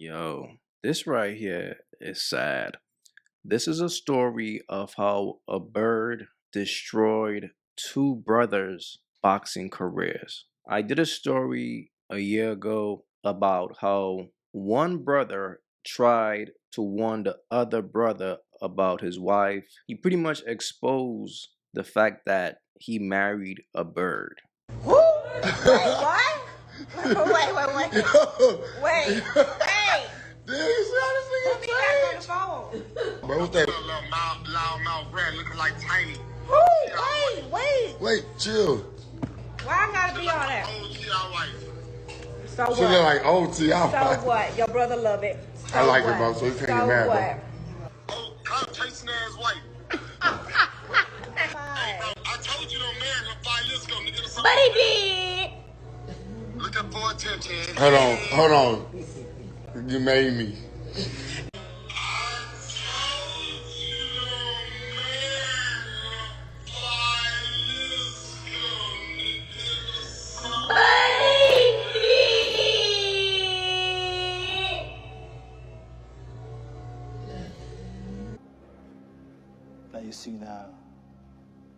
Yo, this right here is sad. This is a story of how a bird destroyed two brothers' boxing careers. I did a story a year ago about how one brother tried to warn the other brother about his wife. He pretty much exposed the fact that he married a bird. Who? Wait, what? Wait. Wait. Hey. Dude, you see how this nigga Put me back on the phone. Bro, what's that? Loud mouth red looking like Tiny. Who? Wait. Wait, chill. Why I gotta be on that? So She look what? like OT. So what? Your brother love it. So I like what? it, bro, so you can't So get mad, what? Oh, come chasing ass white. Fine. I told you don't marry him 5 years ago, nigga. But he did. Looking for attention. Hold on. You made me. Now you see now,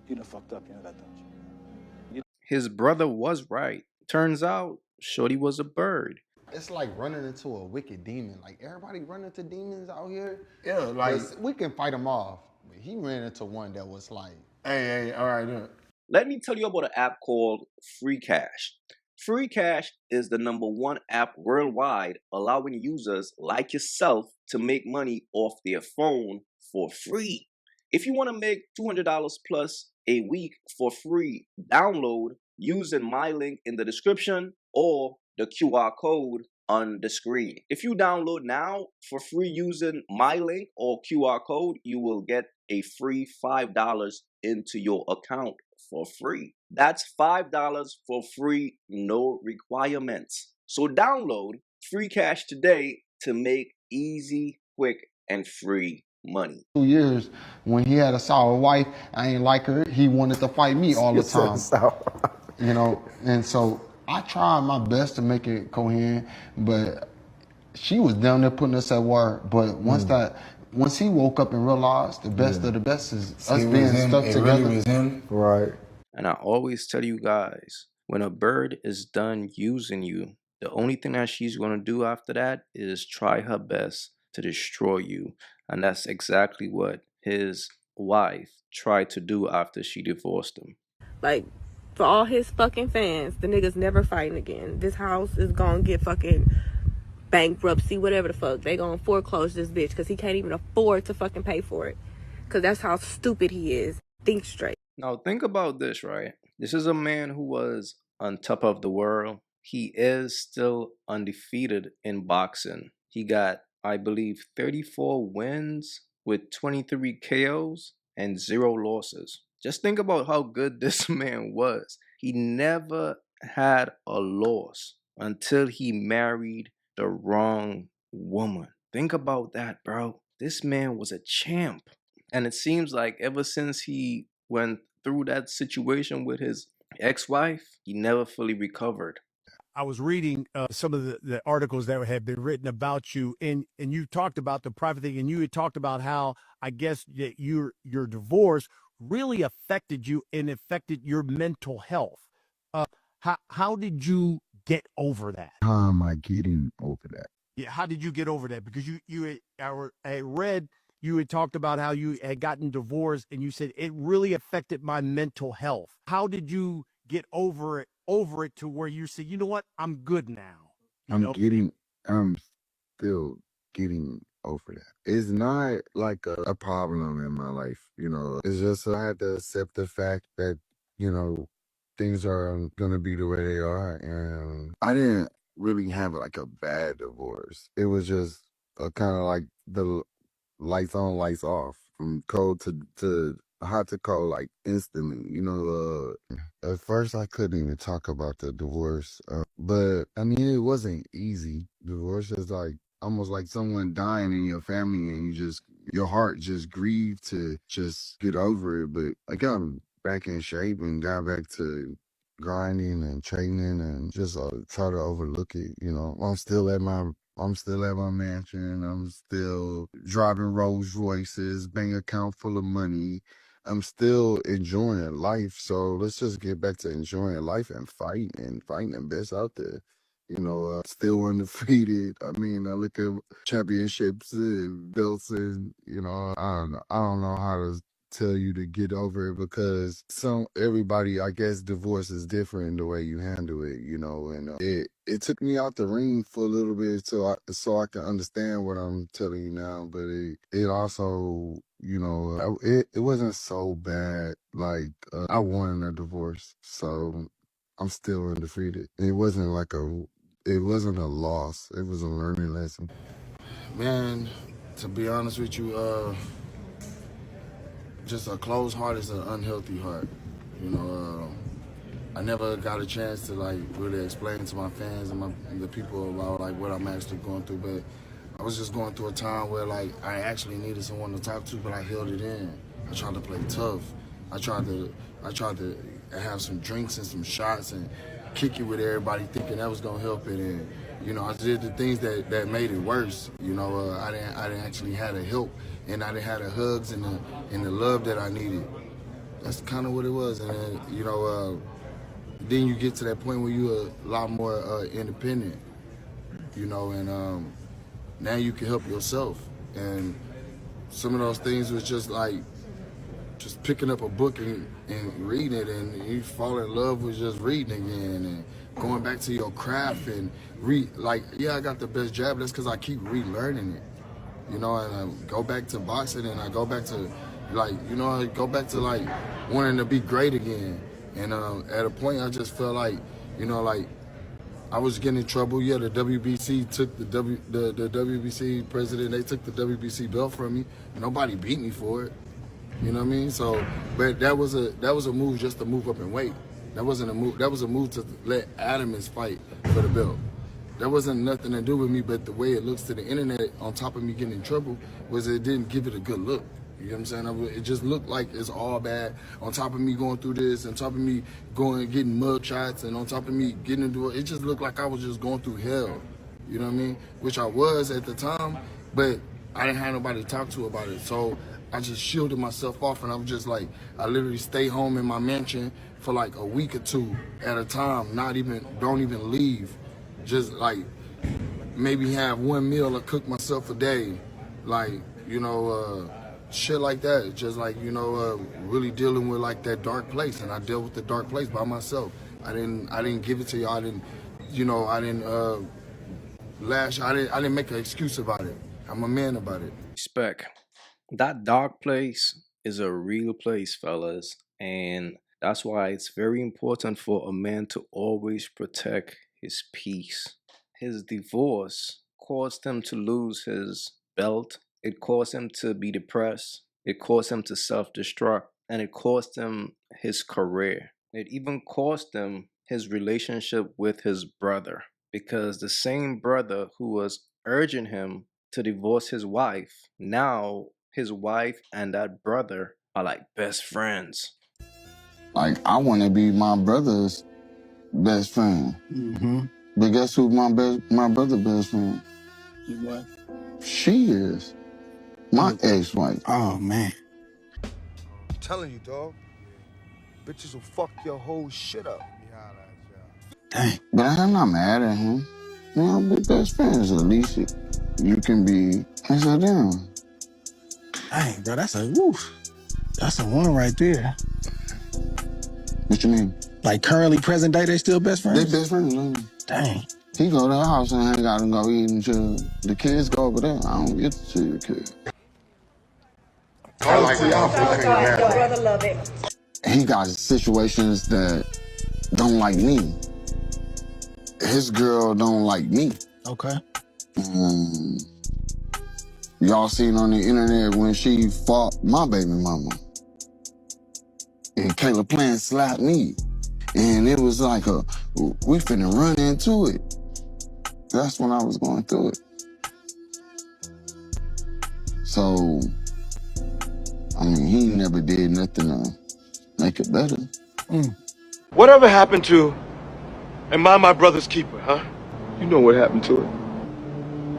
you done fucked up, you know that, don't you? His brother was right. Turns out, Shorty was a bird. It's like running into a wicked demon. Like, everybody run into demons out here. Yeah, like, We can fight them off. But he ran into one that was like, hey, all right, Let me tell you about an app called Free Cash. Free Cash is the #1 app worldwide, allowing users like yourself to make money off their phone for free. If you want to make $200 plus a week for free, download using my link in the description or the QR code on the screen. If you download now for free using my link or QR code, you will get a free $5 into your account for free. That's $5 for free, no requirements. So download Free Cash today to make easy, quick, and free money. 2 years when he had a sour wife. I ain't like her. He wanted to fight me all the time. You know, and so I tried my best to make it coherent, but she was down there putting us at work. But once he woke up and realized the best of the best is us being stuck together. Really was him. Right. And I always tell you guys, when a bird is done using you, the only thing that she's going to do after that is try her best to destroy you. And that's exactly what his wife tried to do after she divorced him. Like, for all his fucking fans, the nigga's never fighting again. This house is gonna get fucking bankruptcy, whatever the fuck. They gonna foreclose this bitch because he can't even afford to fucking pay for it. Because that's how stupid he is. Think straight. Now think about this, right? This is a man who was on top of the world. He is still undefeated in boxing. He got, I believe, 34 wins with 23 KOs and 0 losses. Just think about how good this man was. He never had a loss until he married the wrong woman. Think about that, bro. This man was a champ. And it seems like ever since he went through that situation with his ex-wife, he never fully recovered. I was reading some of the articles that had been written about you, and you talked about the private thing, and you had talked about how, I guess, that your divorce really affected you and affected your mental health. How did you get over that? How am I getting over that? Yeah, how did you get over that? Because I read you had talked about how you had gotten divorced, and you said it really affected my mental health. How did you get over it to where you say, you know what, I'm good now? I'm still getting over that. It's not like a problem in my life, you know. It's just I had to accept the fact that, you know, things are gonna be the way they are, and I didn't really have like a bad divorce. It was just a kind of like the lights on, lights off, from cold to hot to cold, like instantly. You know, at first I couldn't even talk about the divorce, but I mean, it wasn't easy. Divorce is like almost like someone dying in your family, and your heart just grieved to just get over it. But I got back in shape and got back to grinding and training and just try to overlook it. You know, I'm still at my I'm still at my mansion. I'm still driving Rolls Royces, bank account full of money. I'm still enjoying life. So let's just get back to enjoying life and fighting the best out there. Still undefeated. I mean, I look at championships and belts, and I don't know how to tell you to get over it, because everybody, I guess, divorce is different in the way you handle it, and it took me out the ring for a little bit so I can understand what I'm telling you now, but it also, it wasn't so bad. Like, I won a divorce, so I'm still undefeated. It wasn't a loss. It was a learning lesson. Man, to be honest with you, just a closed heart is an unhealthy heart. I never got a chance to like really explain to my fans and the people about like what I'm actually going through, but I was just going through a time where like I actually needed someone to talk to, but I held it in. I tried to play tough. I tried to have some drinks and some shots and kick it with everybody, thinking that was gonna help it. And I did the things that made it worse. I didn't actually have the help, and I didn't have the hugs and the love that I needed. That's kind of what it was. And then, then you get to that point where you're a lot more independent, and now you can help yourself. And some of those things was just like just picking up a book and reading it, and you fall in love with just reading again and going back to your craft and I got the best jab. That's because I keep relearning it, and I go back to boxing, and I go back to I go back to like wanting to be great again. And at a point, I just felt like, I was getting in trouble. Yeah, the WBC took the WBC president. They took the WBC belt from me. And nobody beat me for it. You know what I mean? So, but that was a move just to move up in weight. That wasn't a move. That was a move to let Adams fight for the belt. That wasn't nothing to do with me. But the way it looks to the internet, on top of me getting in trouble, was it didn't give it a good look. You know what I'm saying? It just looked like it's all bad. On top of me going through this, on top of me going and getting mug shots, and on top of me getting into it just looked like I was just going through hell. You know what I mean? Which I was at the time, but I didn't have nobody to talk to about it. So I just shielded myself off, and I was just like, I literally stay home in my mansion for like a week or two at a time, don't even leave. Just like maybe have one meal or cook myself a day. Like, shit like that. Just like, really dealing with like that dark place. And I dealt with the dark place by myself. I didn't give it to y'all. I didn't make an excuse about it. I'm a man about it. Respect. That dark place is a real place, fellas. And that's why it's very important for a man to always protect his peace. His divorce caused him to lose his belt. It caused him to be depressed. It caused him to self-destruct. And it cost him his career. It even cost him his relationship with his brother. Because the same brother who was urging him to divorce his wife, now his wife and that brother are like best friends. Like, I want to be my brother's best friend. Mm-hmm. But guess who my brother's best friend? You what? She is. My ex-wife. Oh, man. I'm telling you, dog. Bitches will fuck your whole shit up. Dang. But I'm not mad at him. We're best friends. At least you can be. I said, damn. Dang, bro, that's a one right there. What you mean? Like currently, present day, they still best friends? They best friends, man. Dang. He go to the house and hang out and go eat and chill. The kids go over there. I don't get to see the kids. I like y'all for letting me Your brother love it. He got situations that don't like me. His girl don't like me. Okay. Y'all seen on the internet when she fought my baby mama. And Kayla Plant slapped me. And it was like we finna run into it. That's when I was going through it. So, I mean, he never did nothing to make it better. Whatever happened to, am I my brother's keeper, huh? You know what happened to it.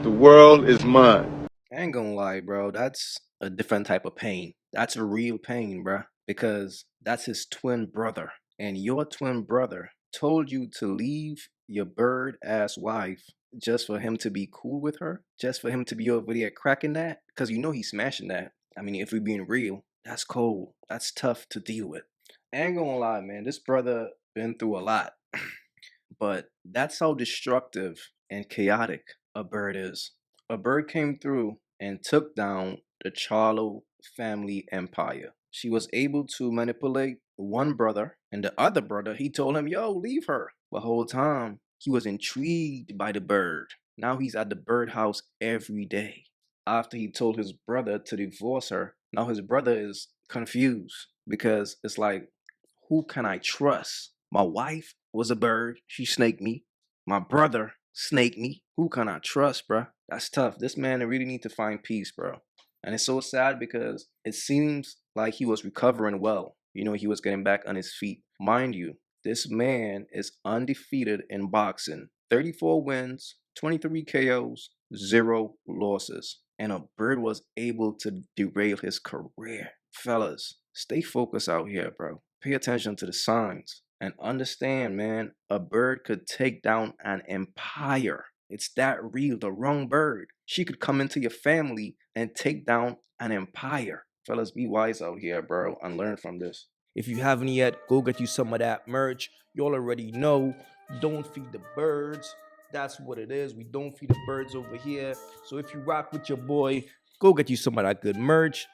The world is mine. I ain't gonna lie, bro. That's a different type of pain. That's a real pain, bro. Because that's his twin brother. And your twin brother told you to leave your bird ass wife just for him to be cool with her? Just for him to be over there cracking that? Because you know he's smashing that. I mean, if we're being real, that's cold. That's tough to deal with. I ain't gonna lie, man. This brother been through a lot. But that's how destructive and chaotic a bird is. A bird came through and took down the Charlo family empire. She was able to manipulate one brother, and the other brother, he told him, yo, leave her. The whole time, he was intrigued by the bird. Now he's at the birdhouse every day. After he told his brother to divorce her, now his brother is confused because it's like, who can I trust? My wife was a bird. She snaked me. My brother snaked me. Who can I trust, bro? That's tough. This man really need to find peace, bro. And it's so sad because it seems like he was recovering well. You know, he was getting back on his feet. Mind you, this man is undefeated in boxing. 34 wins, 23 KOs, 0 losses. And a bird was able to derail his career. Fellas, stay focused out here, bro. Pay attention to the signs and understand, man, a bird could take down an empire. It's that real. The wrong bird, she could come into your family and take down an empire. Fellas, be wise out here, bro, and learn from this. If you haven't yet, go get you some of that merch. You all already know, don't feed the birds. That's what it is. We don't feed the birds over here. So if you rock with your boy, go get you some of that good merch.